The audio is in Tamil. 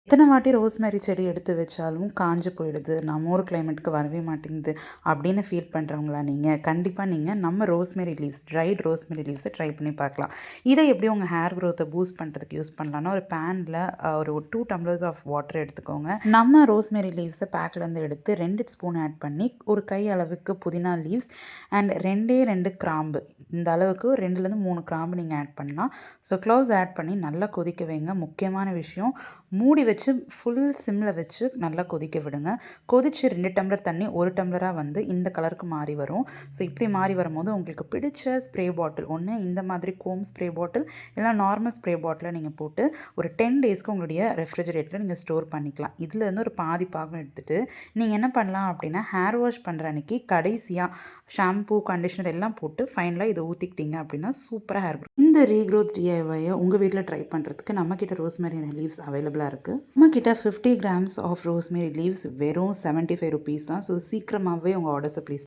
எத்தனை வாட்டி ரோஸ்மேரி செடி எடுத்து வச்சாலும் காஞ்சு போயிடுது, நம்ம ஊர் கிளைமேட்டுக்கு வரவே மாட்டேங்குது அப்படின்னு ஃபீல் பண்ணுறவங்களா நீங்கள்? கண்டிப்பாக நீங்கள் நம்ம ரோஸ்மேரி லீவ்ஸ், ட்ரைட் ரோஸ்மேரி லீவ்ஸை ட்ரை பண்ணி பார்க்கலாம். இதை எப்படி உங்கள் ஹேர் க்ரோத்தை பூஸ்ட் பண்ணுறதுக்கு யூஸ் பண்ணலான்னா, ஒரு பேனில் ஒரு 2 டம்ளர்ஸ் ஆஃப் வாட்டர் எடுத்துக்கோங்க. நம்ம ரோஸ்மேரி லீவ்ஸை பேக்லேருந்து எடுத்து 2 ஸ்பூன் ஆட் பண்ணி, ஒரு கை அளவுக்கு புதினா லீவ்ஸ் அண்ட் 2 கிராம்பு, இந்த அளவுக்கு 2லேருந்து 3 கிராம்பு நீங்கள் ஆட் பண்ணலாம். ஸோ க்ளோவ்ஸ் ஆட் பண்ணி நல்லா கொதிக்க வைங்க. முக்கியமான விஷயம், மூடி வச்சு ஃபுல் சிம்மில் வச்சு நல்லா கொதிக்க விடுங்க. கொதித்து 2 டம்ளர் தண்ணி 1 டம்ளராக வந்து இந்த கலருக்கு மாறி வரும். ஸோ இப்படி மாறி வரும்போது உங்களுக்கு பிடிச்ச ஸ்ப்ரே பாட்டில் ஒன்று, இந்த மாதிரி கோம் ஸ்ப்ரே பாட்டில் இல்லைனா நார்மல் ஸ்ப்ரே பாட்டிலை நீங்கள் போட்டு ஒரு 10 டேஸ்க்கு உங்களுடைய ரெஃப்ரிஜரேட்டரில் நீங்கள் ஸ்டோர் பண்ணிக்கலாம். இதுலேருந்து ஒரு பாதி பாகம் எடுத்துகிட்டு நீங்கள் என்ன பண்ணலாம் அப்படின்னா, ஹேர் வாஷ் பண்ணுற அன்றைக்கி கடைசியாக ஷாம்பூ, கண்டிஷனர் எல்லாம் போட்டு ஃபைனலாக இதை ஊற்றிக்கிட்டீங்க அப்படின்னா சூப்பராக ஹேர் க்ரோத். இந்த ரீக்ரோத் டிஐஒயை உங்கள் வீட்டில் ட்ரை பண்ணுறதுக்கு நம்மக்கிட்ட ரோஸ்மேரி லீவ்ஸ் அவைலபிளாக இருக்குது. நம்மக்கிட்ட 50 கிராம்ஸ் ஆஃப் ரோஸ்மேரி லீவ்ஸ் வெறும் 75 ருபீஸ் தான். ஸோ சீக்கிரமாகவே உங்கள் ஆர்டர்ஸை ப்ளேஸ்